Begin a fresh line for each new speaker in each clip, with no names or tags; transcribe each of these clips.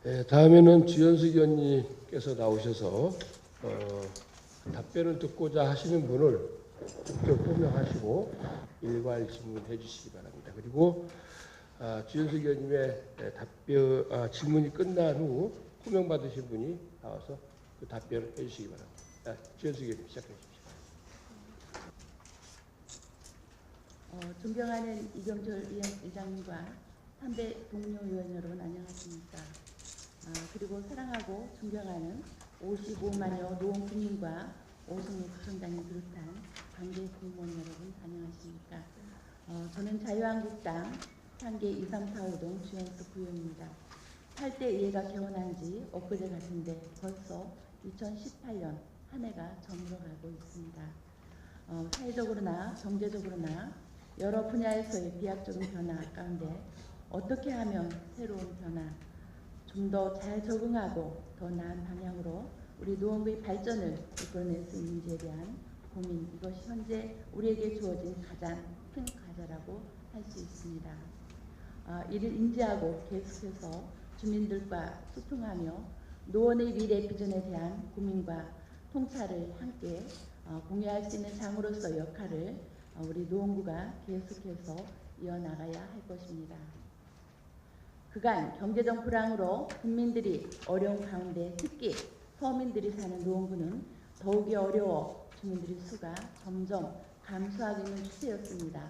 다음에는 주현숙 의원님께서 나오셔서 답변을 듣고자 하시는 분을 직접 호명하시고 일괄 질문해 주시기 바랍니다. 그리고 주현숙 의원님의 질문이 끝난 후 호명받으신 분이 나와서 그 답변을 해 주시기 바랍니다. 주현숙 의원님 시작해 주십시오.
존경하는 이경철 위원장님과 선배 동료 의원 여러분 안녕하십니까. 그리고 사랑하고 존경하는 55만여 노원 국민과 오승우 부총장님 비롯한 관계 공무원 여러분 안녕하십니까. 저는 자유한국당 상계 2345동 주현숙 의원입니다. 8대 이해가 개원한 지 엊그제 같은데 벌써 2018년 한 해가 저물어가고 있습니다. 사회적으로나 경제적으로나 여러 분야에서의 비약적인 변화 가운데 어떻게 하면 새로운 변화, 좀 더 잘 적응하고 더 나은 방향으로 우리 노원구의 발전을 이끌어낼 수 있는지에 대한 고민, 이것이 현재 우리에게 주어진 가장 큰 과제라고 할 수 있습니다. 이를 인지하고 계속해서 주민들과 소통하며 노원의 미래 비전에 대한 고민과 통찰을 함께 공유할 수 있는 장으로서 역할을 우리 노원구가 계속해서 이어나가야 할 것입니다. 그간 경제적 불황으로 국민들이 어려운 가운데 특히 서민들이 사는 노원구는 더욱이 어려워 주민들의 수가 점점 감소하고 있는 추세였습니다.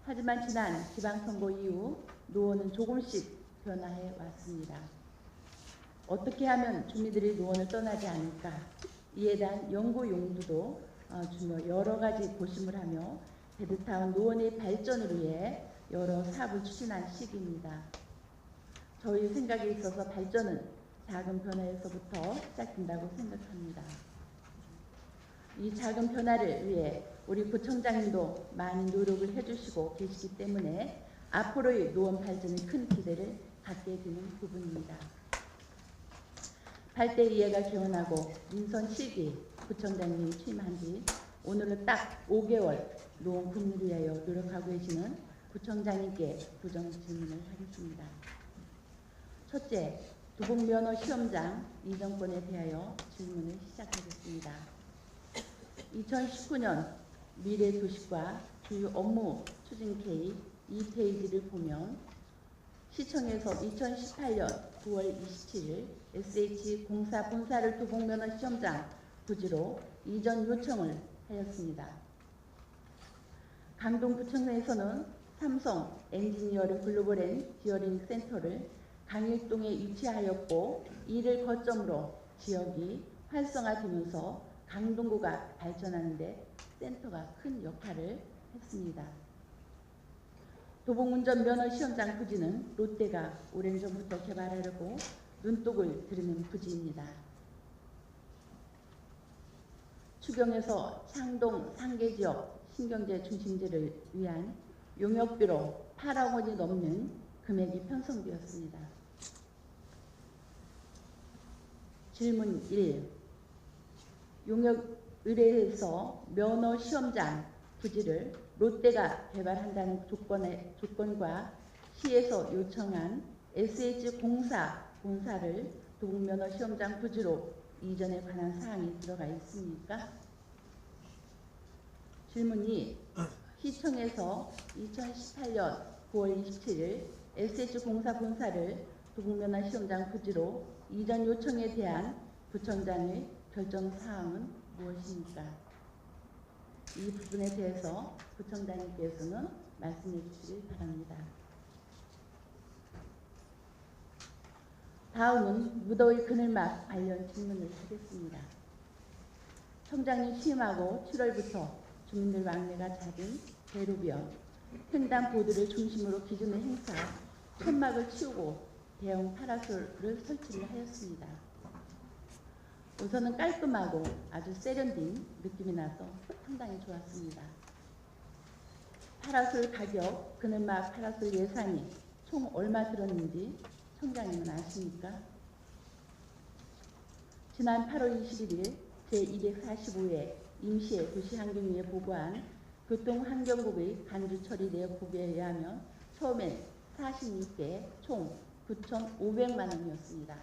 하지만 지난 지방선거 이후 노원은 조금씩 변화해 왔습니다. 어떻게 하면 주민들이 노원을 떠나지 않을까? 이에 대한 연구 용도도 주며 여러 가지 고심을 하며 베드타운 노원의 발전을 위해 여러 사업을 추진한 시기입니다. 저희 생각에 있어서 발전은 작은 변화에서부터 시작된다고 생각합니다. 이 작은 변화를 위해 우리 구청장님도 많은 노력을 해주시고 계시기 때문에 앞으로의 노원 발전에 큰 기대를 갖게 되는 부분입니다. 8대 이해가 개원하고 민선 7기 구청장님이 취임한 지 오늘은 딱 5개월 노원 국민을 위하여 노력하고 계시는 구청장님께 부정 질문을 하겠습니다. 첫째, 도봉면허 시험장 이전권에 대하여 질문을 시작하겠습니다. 2019년 미래도시과 주요 업무 추진 K 2페이지를 보면 시청에서 2018년 9월 27일 SH공사 본사를 도봉면허 시험장 부지로 이전 요청을 하였습니다. 강동구청에서는 삼성 엔지니어링 글로벌 앤 디어링 센터를 강일동에 위치하였고 이를 거점으로 지역이 활성화되면서 강동구가 발전하는 데 센터가 큰 역할을 했습니다. 도봉운전 면허 시험장 부지는 롯데가 오랜 전부터 개발하려고 눈독을 들이는 부지입니다. 추경에서 창동 상계지역 신경제 중심지를 위한 용역비로 8억 원이 넘는 금액이 편성되었습니다. 질문 1. 용역 의뢰에서 면허 시험장 부지를 롯데가 개발한다는 조건과 시에서 요청한 SH공사 본사를 도봉면허 시험장 부지로 이전에 관한 사항이 들어가 있습니까? 질문 2. 시청에서 2018년 9월 27일 SH공사 본사를 도봉면허 시험장 부지로 이전 요청에 대한 구청장의 결정 사항은 무엇입니까? 이 부분에 대해서 구청장님께서는 말씀해 주시기 바랍니다. 다음은 무더위 그늘막 관련 질문을 하겠습니다. 청장님 취임하고 7월부터 주민들 왕래가 잦은 대로변, 횡단보도를 중심으로 기준의 행사, 천막을 치우고 대형 파라솔을 설치를 하였습니다. 우선은 깔끔하고 아주 세련된 느낌이 나서 상당히 좋았습니다. 파라솔 가격, 그늘막 파라솔 예산이 총 얼마 들었는지 청장님은 아십니까? 지난 8월 21일 제245회 임시의 도시환경위에 보고한 교통환경국의 간주 처리 내역 보고에 의하면 처음엔 46개 총 9,500만 원이었습니다.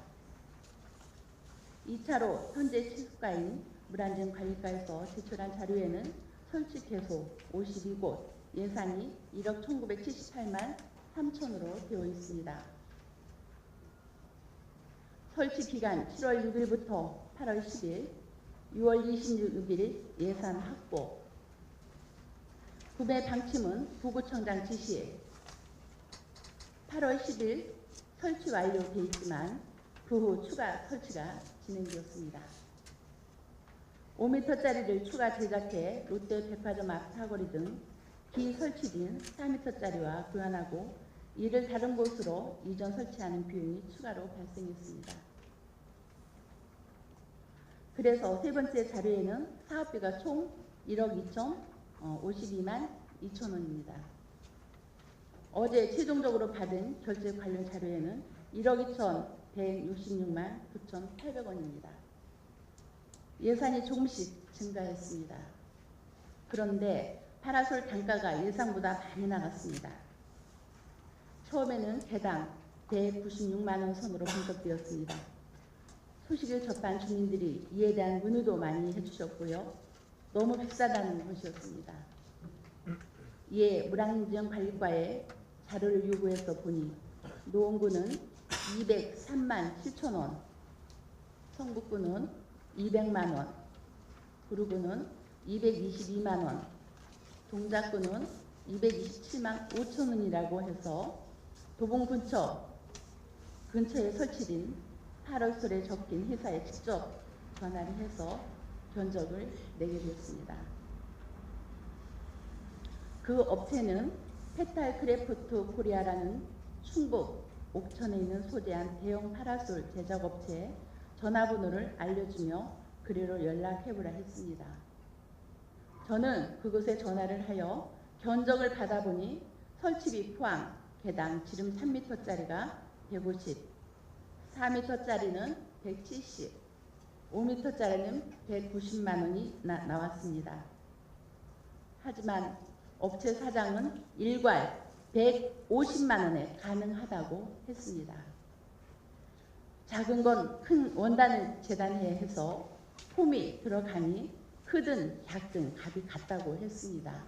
2차로 현재 취수가인 물안전관리과에서 제출한 자료에는 설치 개소 52곳, 예산이 1억 1,978만 3천으로 되어 있습니다. 설치 기간 7월 6일부터 8월 10일, 6월 26일 예산 확보. 구매 방침은 부구청장 지시에 8월 10일 설치 완료돼 있지만 그 후 추가 설치가 진행되었습니다. 5m짜리를 추가 제작해 롯데백화점 앞 사거리 등 비설치된 4m짜리와 교환하고 이를 다른 곳으로 이전 설치하는 비용이 추가로 발생했습니다. 그래서 세 번째 자료에는 사업비가 총 1억 2,052만 2천 원입니다. 어제 최종적으로 받은 결제 관련 자료에는 1억 2,166만 9,800원입니다. 예산이 조금씩 증가했습니다. 그런데 파라솔 단가가 예상보다 많이 나갔습니다. 처음에는 개당 196만 원 선으로 분석되었습니다. 소식을 접한 주민들이 이에 대한 문의도 많이 해주셨고요. 너무 비싸다는 것이었습니다. 이에 물안전관리과에 자료를 요구해서 보니 노원구는 203만 7천 원, 성북구는 200만 원, 구루구는 222만 원, 동작구는 227만 5천 원이라고 해서 도봉 근처에 설치된 파라솔에 적힌 회사에 직접 전화를 해서 견적을 내게 되었습니다. 그 업체는 페탈크래프트 코리아라는 충북 옥천에 있는 소재한 대형 파라솔 제작업체에 전화번호를 알려주며 그리로 연락해보라 했습니다. 저는 그곳에 전화를 하여 견적을 받아보니 설치비 포함 개당 지름 3m짜리가 150, 4m짜리는 170, 5m짜리는 190만 원이 나왔습니다. 하지만 업체 사장은 일괄 150만 원에 가능하다고 했습니다. 작은 건 큰 원단을 재단해야 해서 폼이 들어가니 크든 작든 값이 같다고 했습니다.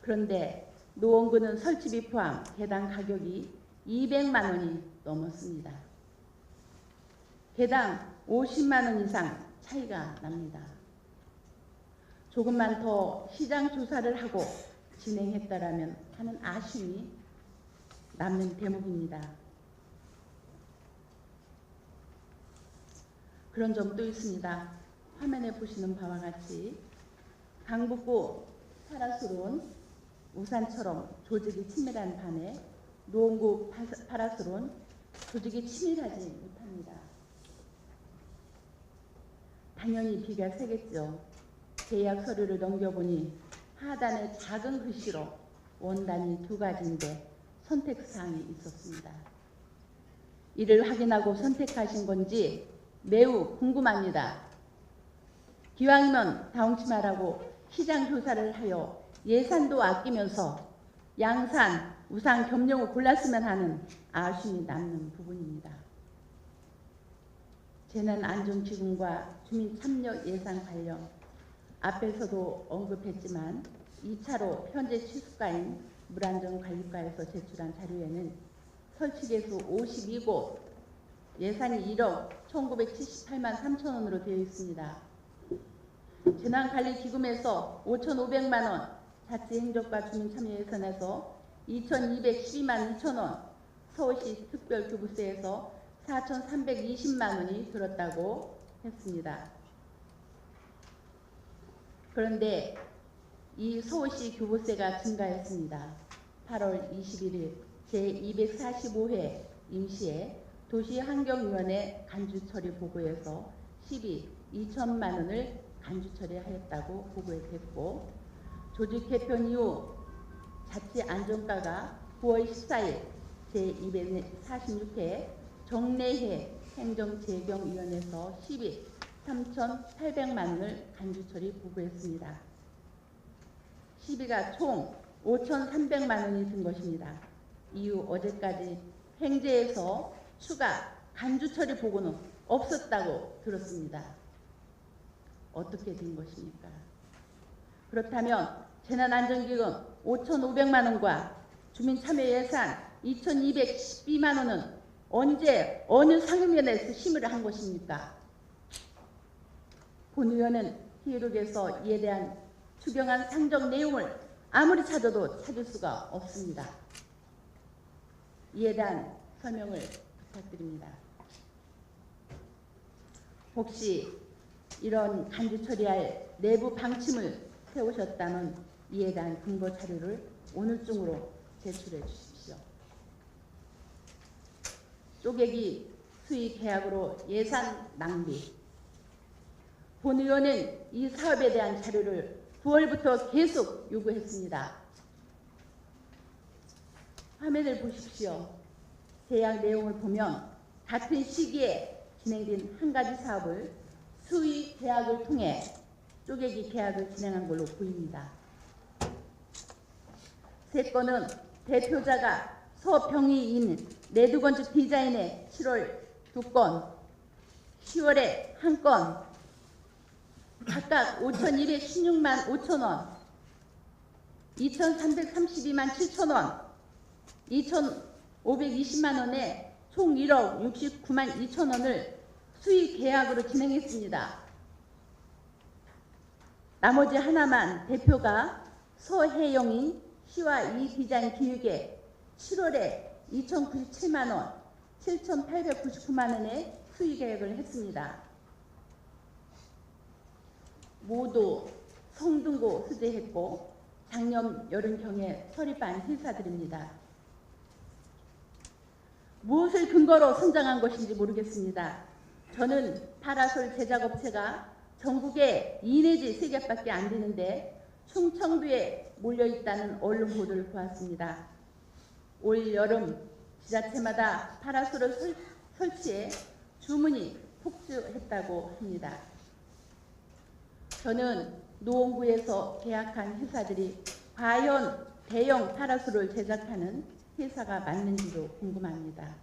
그런데 노원구는 설치비 포함 개당 가격이 200만 원이 넘었습니다. 개당 50만 원 이상 차이가 납니다. 조금만 더 시장 조사를 하고 진행했다라면 하는 아쉬움이 남는 대목입니다. 그런 점도 있습니다. 화면에 보시는 바와 같이 강북구 파라솔은 우산처럼 조직이 친밀한 반에 노원구 파라솔은 조직이 친밀하지 못합니다. 당연히 비가 세겠죠. 계약 서류를 넘겨보니 하단에 작은 글씨로 원단이 2가지인데 선택사항이 있었습니다. 이를 확인하고 선택하신 건지 매우 궁금합니다. 기왕이면 다홍치 말하고 시장 조사를 하여 예산도 아끼면서 양산, 우산 겸용을 골랐으면 하는 아쉬움이 남는 부분입니다. 재난안전기금과 주민참여 예산 관련 앞에서도 언급했지만 2차로 현재 취수가인 물안전관리과에서 제출한 자료에는 설치개수 52곳, 예산이 1억 1,978만 3천 원으로 되어 있습니다. 재난관리기금에서 5,500만 원, 자치행정과 주민참여예산에서 2,212만 2천 원, 서울시 특별교부세에서 4,320만 원이 들었다고 했습니다. 그런데 이 서울시 교부세가 증가했습니다. 8월 21일 제245회 임시회 도시환경위원회 간주처리 보고에서 시비 2천만 원을 간주처리하였다고 보고했고, 조직 개편 이후 자치안전과가 9월 14일 제246회 정례회 행정재경위원회에서 시비 3,800만 원을 간주처리 보고했습니다. 시비가 총 5,300만 원이 든 것입니다. 이후 어제까지 행제에서 추가 간주 처리 보고는 없었다고 들었습니다. 어떻게 된 것입니까? 그렇다면 재난안전기금 5,500만 원과 주민참여예산 2,212만 원은 언제 어느 상임위원회에서 심의를 한 것입니까? 본 의원은 기록에서 이에 대한 추경안 상정 내용을 아무리 찾아도 찾을 수가 없습니다. 이에 대한 설명을 부탁드립니다. 혹시 이런 간주 처리할 내부 방침을 세우셨다면 이에 대한 근거 자료를 오늘 중으로 제출해 주십시오. 쪼개기 수의 계약으로 예산 낭비. 본 의원은 이 사업에 대한 자료를 9월부터 계속 요구했습니다. 화면을 보십시오. 계약 내용을 보면 같은 시기에 진행된 한 가지 사업을 수의 계약을 통해 쪼개기 계약을 진행한 걸로 보입니다. 세 건은 대표자가 서병희인 레드건축 디자인의 7월 2건, 10월에 1건, 각각 5,216만 5천원, 2,332만 7천원, 2,520만 원에 총 1억 69만 2천원을 수의 계약으로 진행했습니다. 나머지 하나만 대표가 서혜영인 시와 이 디자인 기획에 7월에 2,097만 원, 7,899만 원의 수의 계획을 했습니다. 모두 성등고 수재했고 작년 여름경에 설립한 회사들입니다. 무엇을 근거로 선정한 것인지 모르겠습니다. 저는 파라솔 제작업체가 전국에 2 내지 3개밖에 안 되는데 충청도에 몰려있다는 언론 보도를 보았습니다. 올 여름 지자체마다 파라솔을 설치해 주문이 폭주했다고 합니다. 저는 노원구에서 계약한 회사들이 과연 대형 파라솔을 제작하는 회사가 맞는지도 궁금합니다.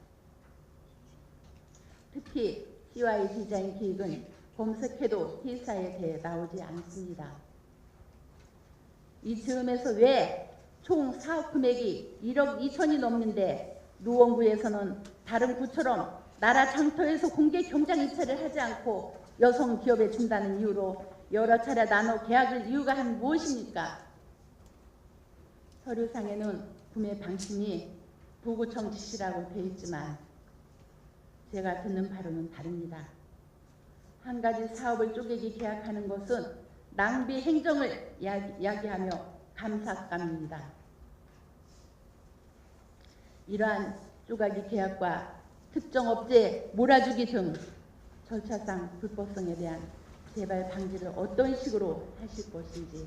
특히 CY 디자인 기획은 검색해도 회사에 대해 나오지 않습니다. 이 즈음에서 왜 총 사업 금액이 1억 2천이 넘는데 노원구에서는 다른 구처럼 나라 장터에서 공개 경장 입찰을 하지 않고 여성 기업에 준다는 이유로 여러 차례 나눠 계약을 이유가 한 무엇입니까? 서류상에는 구매 방침이 도구청 지시라고 되어 있지만 제가 듣는 바로는 다릅니다. 한 가지 사업을 쪼개기 계약하는 것은 낭비 행정을 이야기하며 감삭감입니다. 이러한 쪼가기 계약과 특정 업체 몰아주기 등 절차상 불법성에 대한 재발 방지를 어떤 식으로 하실 것인지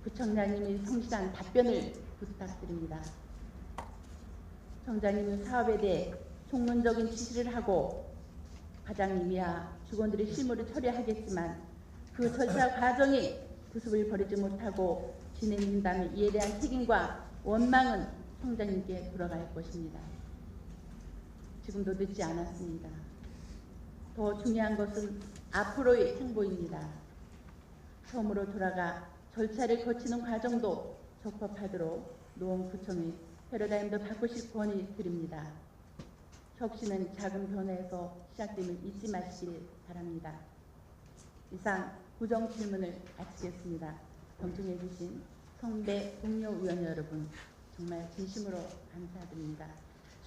부청장님이 성실한 답변을 부탁드립니다. 청장님은 사업에 대해 총론적인 지시를 하고 과장님이야 직원들이 실무를 처리하겠지만 그 절차 과정이 구습을 버리지 못하고 진행된다면 이에 대한 책임과 원망은 청장님께 돌아갈 것입니다. 지금도 늦지 않았습니다. 더 중요한 것은 앞으로의 행보입니다. 처음으로 돌아가 절차를 거치는 과정도 적법하도록 노원구청의 패러다임도 바꾸실 권위 드립니다. 혁신은 작은 변화에서 시작됨을 잊지 마시길 바랍니다. 이상 구정 질문을 마치겠습니다. 경청해 주신 선배 동료 의원 여러분 정말 진심으로 감사드립니다.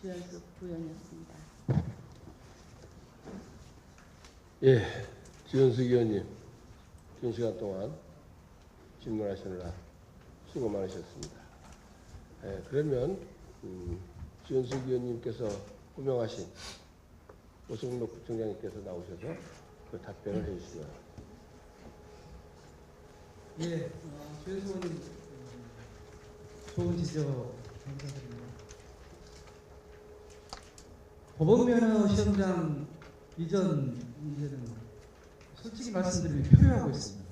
주현숙 부의원이었습니다.
예, 주현숙 의원님 긴 시간 동안 질문하시느라 수고 많으셨습니다. 예, 그러면 주현숙 의원님께서 호명하신 오승록 부총장님께서 나오셔서 그 답변을 해주시기 바랍니다.
예, 주현숙 의원님 좋은 지적 감사드립니다. 법원면허 시험장 이전 문제는 솔직히 말씀드리면 표류하고 있습니다.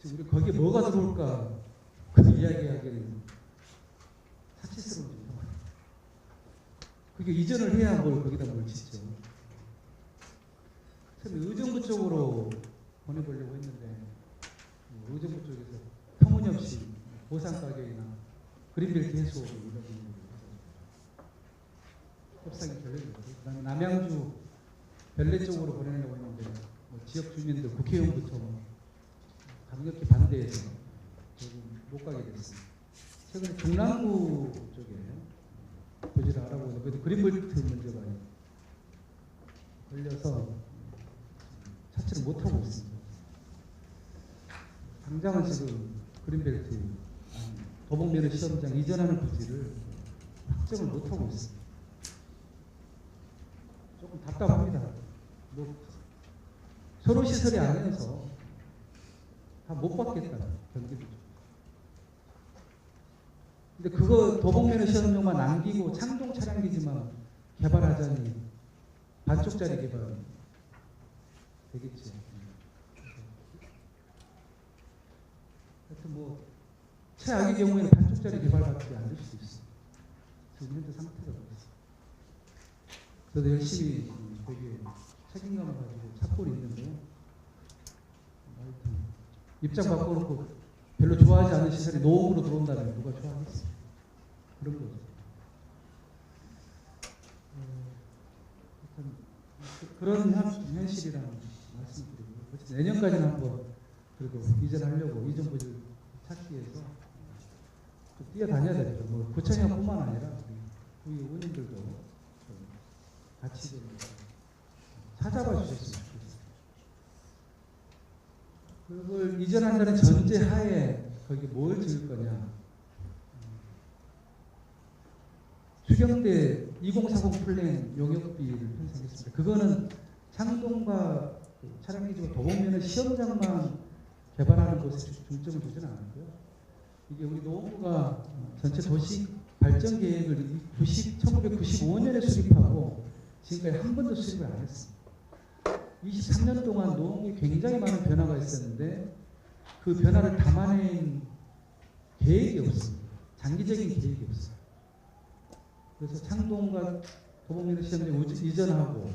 지금 우리 거기에 뭐가 들어올까 그 이야기하기는 사실 그게 이전을 해야 뭘 거기다 뭘 짓죠. 처음에 의정부 쪽으로 보내보려고 했는데 의정부 쪽에서 터무니없이 보상 가격이나 그린벨트 해소 이런 협상이 결렬됐고, 그다음에 남양주 별내 쪽으로 보내려고 했는데 지역 주민들 국회의원부터 강력히 반대해서 못 가게 됐습니다. 최근에 중랑구 쪽에 고지를 알아보고 있는데 그래도 그린벨트 문제가 걸려서 차치를 못하고 있습니다. 당장은 지금 그린벨트 도봉면허 시험장 이전하는 부지를 확정을 못하고 있습니다. 조금 답답합니다. 서로 시설이 아니어서 다 못 받겠다. 경기도. 근데 그거 도봉면허 시험용만 남기고 창동 차량기지만 개발하자니 반쪽짜리 개발 되겠죠. 하여튼 최악의 경우에는 반쪽짜리 개발밖에 안 될 수도 있어요. 지금 현재 상태가 그렇습니다. 저도 열심히 되게 책임감을 가지고 찾고 있는데요. 하여튼 입장 바꿔놓고 별로 좋아하지 않는 시설이 노후로 들어온다면 누가 좋아하겠어요? 그런 거죠. 그런 현실이라는 말씀드리고, 어쨌든 내년까지는 한번 그래도 이전하려고 이전 부지를 찾기 위해서 좀 뛰어다녀야 되죠. 구청장뿐만 아니라 우리 의원님들도 같이 좀 찾아봐 주셨으면 좋겠어요. 그걸 이전한다는 전제 하에 거기 뭘 지을 거냐. 수경대 2040 플랜 용역비를 편성했습니다. 그거는 창동과 차량기지와 도봉면허 시험장만 개발하는 곳에 중점을 두지는 않고요. 이게 우리 노원구가 전체 도시 발전 계획을 1995년에 수립하고 지금까지 한 번도 수립을 안 했습니다. 23년 동안 노원구에 굉장히 많은 변화가 있었는데 그 변화를 담아낸 계획이 없습니다. 장기적인 계획이 없어요. 그래서 창동과 도봉면허 시험장 이전하고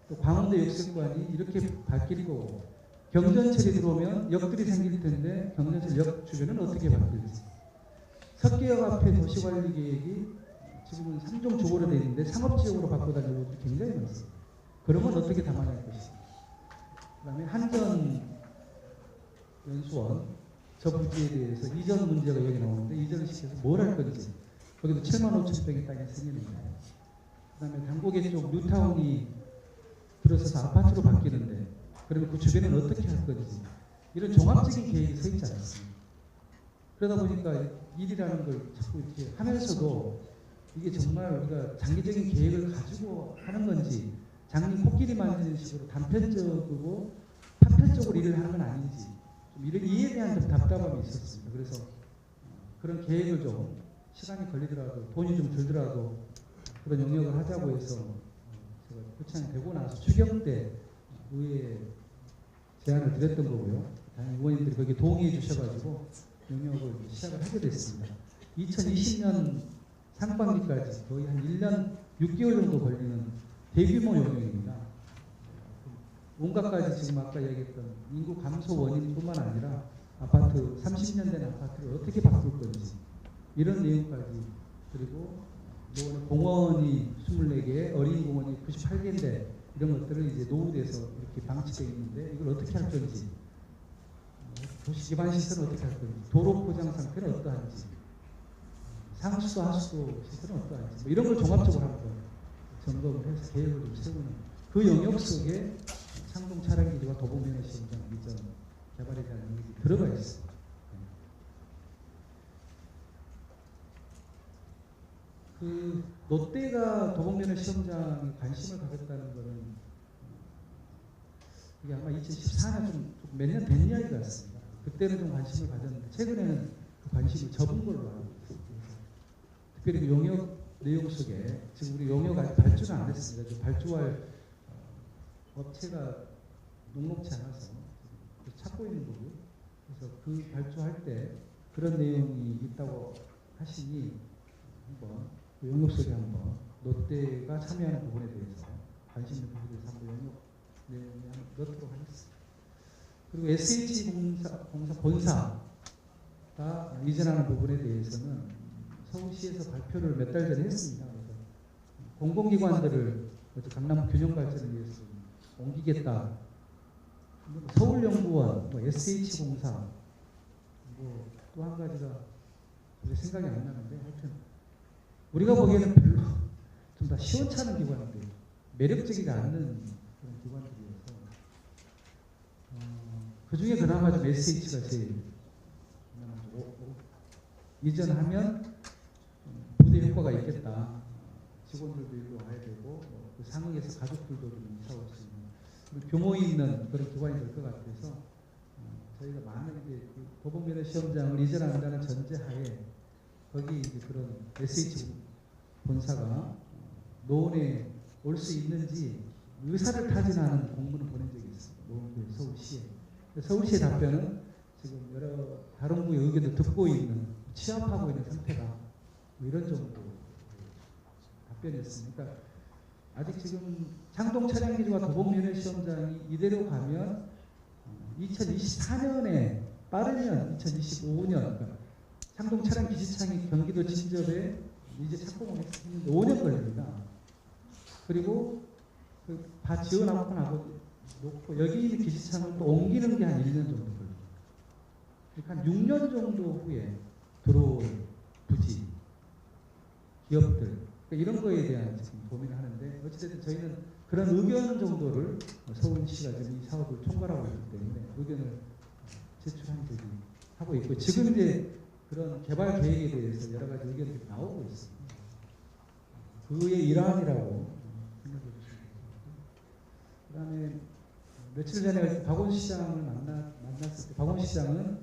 또 광운대 역세권이 이렇게 바뀌고 경전철이 들어오면 역들이 생길 텐데 경전철 역 주변은 어떻게 바뀔지. 석계역 앞에 도시관리 계획이 지금은 3종 주거로 되어 있는데 상업지역으로 바꿔달라는 것도 굉장히 많습니다. 그러면 어떻게 담아낼 것인가. 그 다음에 한전 연수원 저 부지에 대해서 이전 문제가 여기 나오는데 이전을 시켜서 뭘 할 건지. 거기도 7만 5천 평의 땅이 생기는 거예요. 그 다음에 당고개 쪽 뉴타운이 들어서서 아파트로 바뀌는데 그러면 그 주변은 어떻게 할 건지 이런 종합적인 계획이 서 있지 않습니다. 그러다 보니까 일이라는 걸 자꾸 이렇게 하면서도 이게 정말 우리가 장기적인 계획을 가지고 하는 건지 장님 코끼리 만드는 식으로 단편적이고 파편적으로 일을 하는 건 아닌지 좀 이런 이에 대한 좀 답답함이 있었습니다. 그래서 그런 계획을 좀 시간이 걸리더라도 돈이 좀 들더라도 그런 영역을 하자고 해서 제가 구청이 되고 나서 추경 때 의회에 제안을 드렸던 거고요. 다행히 의원님들이 거기에 동의해 주셔가지고 영역을 시작을 하게 됐습니다. 2020년 상반기까지 거의 한 1년 6개월 정도 걸리는 대규모 영역입니다. 온갖 가지 지금 아까 얘기했던 인구 감소 원인뿐만 아니라 아파트 30년 된 아파트를 어떻게 바꿀 건지 이런 내용까지 그리고 공원이 24개, 어린이 공원이 98개인데 이런 것들을 이제 노후돼서 이렇게 방치되어 있는데 이걸 어떻게 할 건지 도시 기반 시설은 어떻게 할 건지 도로 포장 상태는 어떠한지 상수도 하수도 시설은 어떠한지 이런 걸 종합적으로 한번 점검을 해서 계획을 좀 세우는 그 영역 속에 창동 차량기지와 도봉면허 시험장 이전 개발에 대한 영역이 들어가 있습니다. 그 롯데가 도봉면허 시험장에 관심을 가졌다는 것은 이게 아마 2014년 좀 몇 년 된 이야기 같습니다. 그때는 좀 관심을 가졌는데 최근에는 그 관심을 접은 걸로 알고 있습니다. 특별히 그 용역 내용 속에 지금 우리 용역 아직 발주는 안 했습니다. 좀 발주할 업체가 녹록치 않아서 찾고 있는 거고요. 그래서 그 발주할 때 그런 내용이 있다고 하시니 한번 용역 속에 한번 롯데가 참여하는 부분에 대해서 관심 있는 부분에 대해서 한번 영역 넣도록 하겠습니다. 그리고 SH공사 본사가 이전하는 부분에 대해서는 서울시에서 발표를 몇 달 전에 했습니다. 그래서 공공기관들을 강남 균형 발전을 위해서 옮기겠다. 서울연구원, SH공사, 또 한 가지가 생각이 안 나는데 하여튼 우리가 보기에는 별로 좀 다 시원찮은 기관인데 매력적이지 않는 그런 기관들이어서 그 중에 그나마 좀 SH가 제일 이전하면 부대 효과가 있겠다. 직원들도 일로 와야 되고 그 상응에서 가족들도 좀 이사 올 수 있는 규모 있는 그런 기관이 될 것 같아서 저희가 만약에 도봉면허 시험장을 이전한다는 전제하에 거기 이제 그런 SH 본사가 노원에 올 수 있는지 의사를 타진하는 공문을 보낸 적이 있습니다. 노원구 서울시에. 서울시의 답변은 지금 여러 다른 구의 의견도 듣고 있는 취합하고 있는 상태다. 뭐 이런 정도 답변이었습니다. 그러니까 아직 지금 창동 차량기지와 도봉면허 시험장이 이대로 가면 2024년에 빠르면 2025년 그러니까 창동 차량 기지창이 경기도 진접에 이제 착공을 했는데 5년 걸립니다. 그리고 다 지어놓고 놓고 여기 있는 기지창을 또 옮기는 게 한 1년 정도 걸립니다. 그러니까 한 6년 정도 후에 들어올 부지, 기업들 그러니까 이런 거에 대한 지금 고민을 하는데 어쨌든 저희는 그런 의견 정도를 서울시가 지금 이 사업을 총괄하고 있기 때문에 의견을 제출한 적이 하고 있고 지금 이제 그런 개발 계획에 대해서 여러 가지 의견들이 나오고 있습니다. 그의 일환이라고 생각해 주시면 됩니다. 그 다음에 며칠 전에 박원 시장을 만났을 때 박원 시장은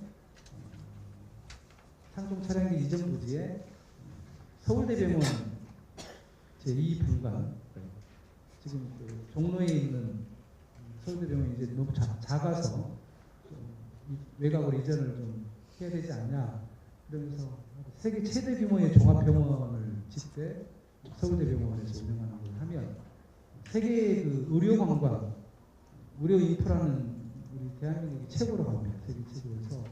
창동 차량기 이전 부지에 서울대병원 제2분관 지금 그 종로에 있는 서울대병원이 이제 너무 작아서 외곽으로 이전을 좀 해야 되지 않냐 그러면서 세계 최대 규모의 종합병원을 짓되 서울대병원에서 운영하는 걸 하면 세계 그 의료 관광, 의료 인프라는 우리 대한민국이 최고로 갑니다. 세계 최고에서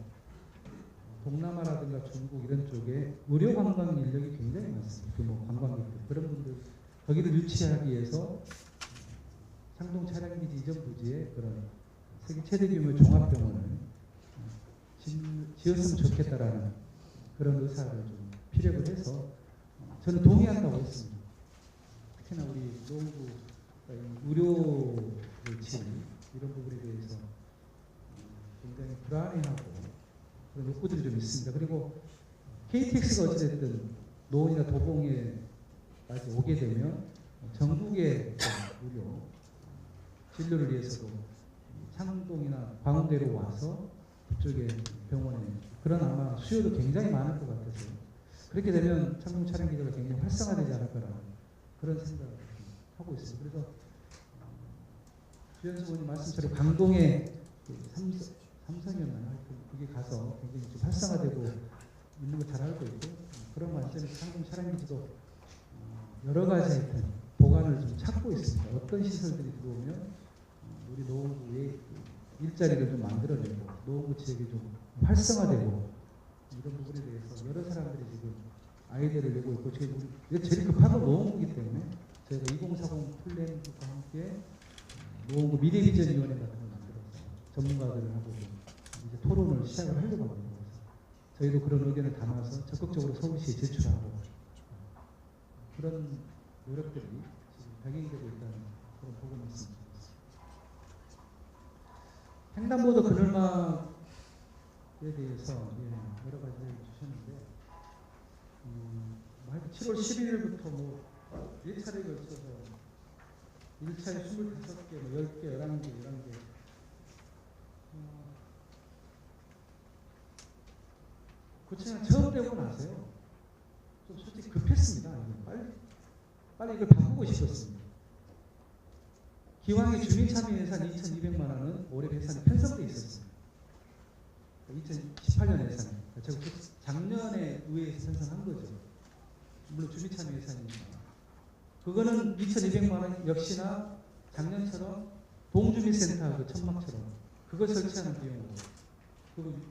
동남아라든가 중국 이런 쪽에 의료 관광 인력이 굉장히 많습니다. 규모 관광객들 그런 분들 거기를 유치하기 위해서 창동 차량기지 이전 부지에 그런 세계 최대 규모의 종합병원을 지었으면 좋겠다라는 그런 의사를 좀 피력을 해서 저는 동의한다고 했습니다. 특히나 우리 노원구 의료 질 이런 부분에 대해서 굉장히 불안해하고 그런 욕구들이 좀 있습니다. 그리고 KTX가 어찌됐든 노원이나 도봉에까지 오게 되면 전국의 의료 진료를 위해서도 창동이나 광운대로 와서 그쪽에 병원에 그런 아마 수요도 굉장히 많을 것 같아서 그렇게 되면 창동 차량 기지가 굉장히 활성화되지 않을까라는 그런 생각을 하고 있습니다. 그래서 주연수 의원님 말씀처럼 강동에 삼성이었나요? 그게 가서 굉장히 좀 활성화되고 있는 걸 잘 알고 있고 그런 관점에서 창동 차량 기지도 여러 가지 하여튼 보관을 좀 찾고 있습니다. 어떤 시설들이 들어오면 우리 노원구의 일자리를 좀 만들어내고 노원구 지역이 좀 활성화되고 이런 부분에 대해서 여러 사람들이 지금 아이디어를 내고 있고 지금 제일 급한 건 노원구이기 때문에 저희가 2040 플랜과 함께 노원구 미래비전위원회 같은 걸 만들어서 전문가들하고 이제 토론을 시작을 하려고 합니다. 저희도 그런 의견을 담아서 적극적으로 서울시에 제출하고 그런 노력들이 지금 병행되고 있다는 그런 보고를 있습니다. 횡단보도 그늘막에 대해서 여러 가지 주셨는데 7월 11일부터 뭐 1차례에 걸쳐서 1차에 25개, 10개, 11개, 11개 고치는 처음 되고 나서요. 좀 솔직히 급했습니다. 빨리 이걸 바꾸고 싶었습니다. 기왕의 주민참여 예산 2,200만 원은 올해 예산이 편성돼 있었습니다. 2018년 예산에 제가 작년에 의회에서 편성한 거죠. 물론 주민참여 예산이니까. 그거는 2,200만 원 역시나 작년처럼 동주민센터 그 천막처럼 그거 설치하는 비용으로 그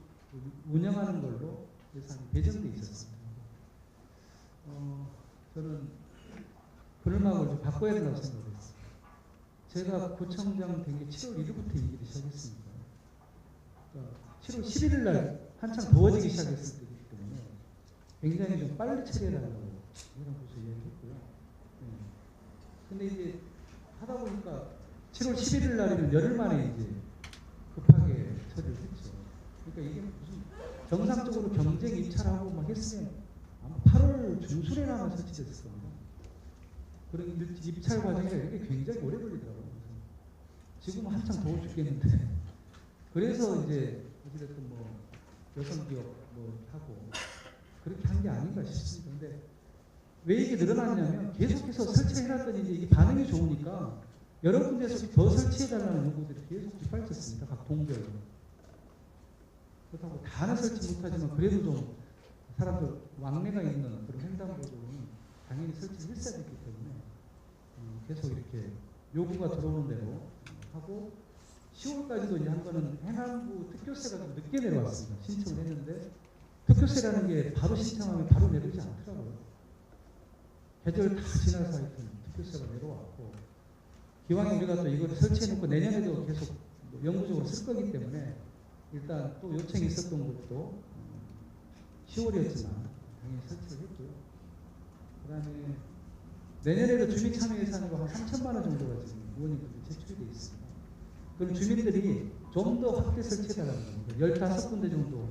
운영하는 걸로 예산이 배정돼 있었습니다. 저는 그늘막을 좀 바꿔야 된다고 생각했어요. 제가 구청장 된 게 7월 1일부터 이 일이 시작했습니다. 그러니까 7월 11일 날 한창 더워지기 시작했을 때이기 때문에 굉장히 좀 빨리 처리해달라고 이런 곳에 이야기했고요. 근데 이제 하다 보니까 7월 11일 날이면 열흘 만에 이제 급하게 처리를 했죠. 그러니까 이게 무슨 정상적으로 경쟁 입찰하고 막 했으면 아마 8월 중순에나 아마 설치됐을 겁니다. 그런 입찰 과정이 이렇게 굉장히 오래 걸리더라고요. 지금 한창 더워 죽겠는데. 그래서 이제 어찌됐든 뭐 여성기업 뭐 하고 그렇게 한 게 아닌가 싶습니다. 근데 왜 이게 늘어났냐면 계속해서 설치해놨더니 이제 이게 반응이 좋으니까 여러 군데에서 더 설치해달라는 요구들이 계속 뒷받쳤습니다. 각 동별로. 그렇다고 다는 설치 못하지만 그래도 좀 사람들 왕래가 있는 그런 횡단보도는 당연히 설치를 했어야 됐기 때문에 계속 이렇게 요구가 들어오는 대로 하고 10월까지도 이제 한 거는 행안부 특교세가 좀 늦게 내려왔습니다. 신청을 했는데 특교세라는 게 바로 신청하면 바로 내려오지 않더라고요. 계절 다 지나서 하여튼 특교세가 내려왔고 기왕에 우리가 또 이걸 설치해놓고 내년에도 계속 영구적으로 쓸 거기 때문에 일단 또 요청이 있었던 것도 10월이었지만 당연히 설치를 했고요. 그 다음에 내년에도 주민 참여 예산으로 한 3천만 원 정도가 지금 의원님들이 제출이 되어 있습니다. 그럼 주민들이 좀 더 확대 설치해달라는 겁니다. 15군데 정도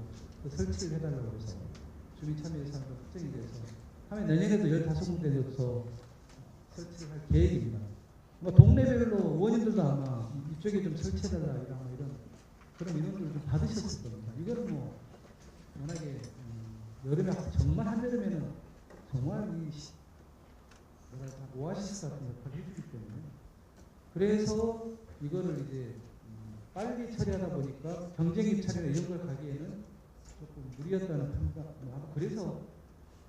설치를 해달라고 해서 주민 참여 예산으로 확정이 돼서 하면 내년에도 15군데 정도 설치를 할 계획입니다. 뭐 동네별로 의원님들도 아마 이쪽에 좀 설치해달라 이런 그런 인원들을 좀 받으셨을 겁니다. 이거는 뭐 워낙에 여름에 정말 한여름에는 정말 이 뭐랄까 오아시스 같은 역할을 해주기 때문에 그래서 이거를 이제 빨리 처리하다 보니까 경쟁 입찰이나 이런 걸 가기에는 조금 무리였다는 판단, 그래서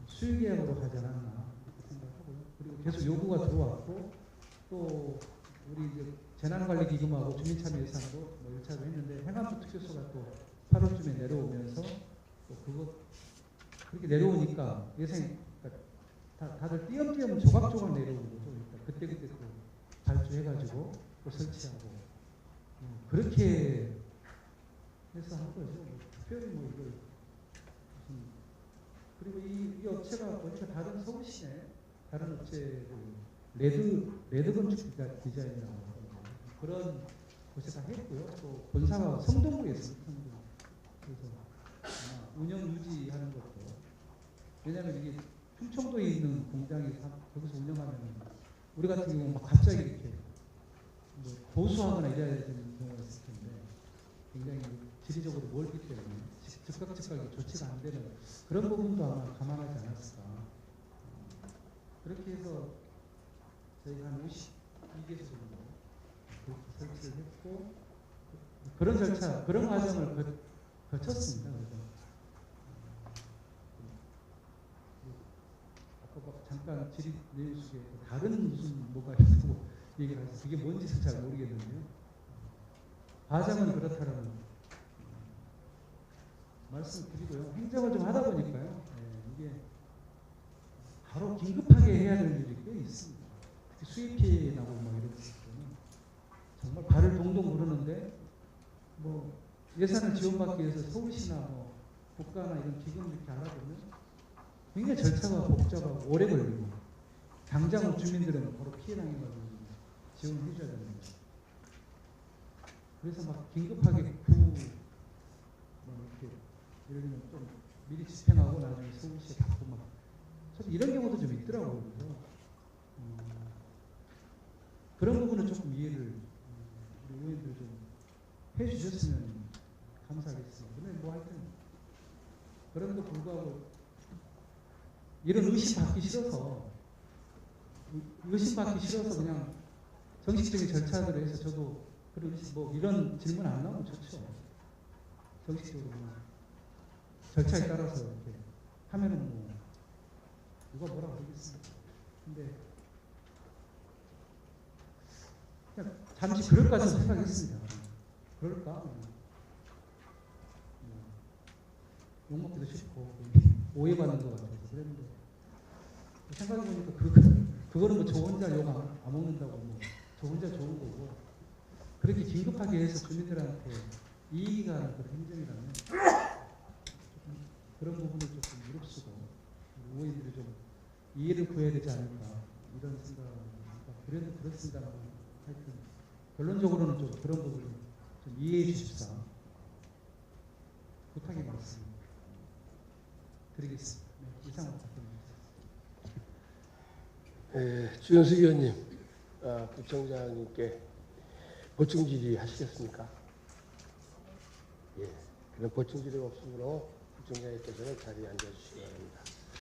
수유 계약으로 가지 않았나 이렇게 생각하고요. 그리고 계속 요구가 들어왔고 또 우리 이제 재난관리기금하고 주민참여 예산으로 뭐 1차로 했는데 행안부 특별소가 또 8월쯤에 내려오면서 또 그거 그렇게 내려오니까 예산이 그러니까 다들 띄엄띄엄 조각조각 내려오는 거죠. 그러니까 그때그때 또 발주해가지고 또 설치하고 그렇게 해서 한 거죠. 특별히 뭐 이걸 무슨 그리고 이 업체가 보니까 다른 서울시내 다른 업체들 레드 건축 디자인이라고 그런 곳에서 했고요. 또 본사가 성동구에 있습니다. 그래서 운영 유지하는 것도 왜냐하면 이게 충청도에 있는 공장이 거기서 운영하면 우리 같은 경우는 막 갑자기 이렇게 뭐 보수하거나 이래야 되는 경우가 있을 텐데 굉장히 지리적으로 멀기 때문에 즉각 조치가 안 되는 그런 부분도 아마 감안하지 않았을까. 그렇게 해서 저희가 한 52개소 정도 그렇게 설치를 했고 그런 절차, 그런 과정을 거쳤습니다. 그래서 아까 잠깐 질의 내용 속에 다른 무슨 뭐가 있다고 얘기를 하셔서 그게 뭔지는 잘 모르겠는데요. 과정은 그렇다라는 말씀을 드리고요. 행정을 좀 하다 보니까요. 이게 바로 긴급하게 해야 되는 일이 꽤 있습니다. 특히 수입 피해 나고 막 이랬을 때는 정말 발을 동동 구르는데 뭐 예산을 지원받기 위해서 서울시나 뭐 국가나 이런 기금을 이렇게 하려면 굉장히 절차가 복잡하고 오래 걸리고 당장 주민들은 바로 피해 당해가지고 지원을 해줘야 됩니다. 그래서 막 긴급하게 뭐 이렇게 예를 들면 좀 미리 집행하고 나중에 서울시에 받고 막 이런 경우도 좀 있더라고요. 그래서 그런 부분은 조금 이해를 우리 의원들 좀 해주셨으면 감사하겠습니다. 근데 뭐 하여튼 그럼에도 불구하고 이런 의심받기 싫어서 그냥 정식적인 절차대로 해서 저도 뭐 이런 질문 안 나오면 좋죠. 정식적으로 절차에 따라서 이렇게 하면은 뭐 누가 뭐라 그러겠습니까. 근데 그냥 잠시 그럴까 좀 생각했습니다. 그럴까? 욕먹기도 싫고 오해받는 것 같아서 그랬는데 생각해보니까 그거는 뭐 저 혼자 욕 안 먹는다고 저 혼자 좋은 거고 그렇게 긴급하게 해서 주민들한테 이익이 가는 그런 행정이라면 그런 부분을 조금 무릅쓰고 의원님들이 좀 이해를 구해야 되지 않을까 이런 생각입니다. 그래도 그렇습니다만 하여튼 결론적으로는 좀 그런 부분을 좀 이해해 주십사 부탁의 말씀 드리겠습니다. 네, 이상 부탁드립니다.
주현숙 의원님, 구청장님께 보충 질의하시겠습니까? 예. 그럼 보충 질의 없으므로 구청장님께서는 자리에 앉아주시기 바랍니다.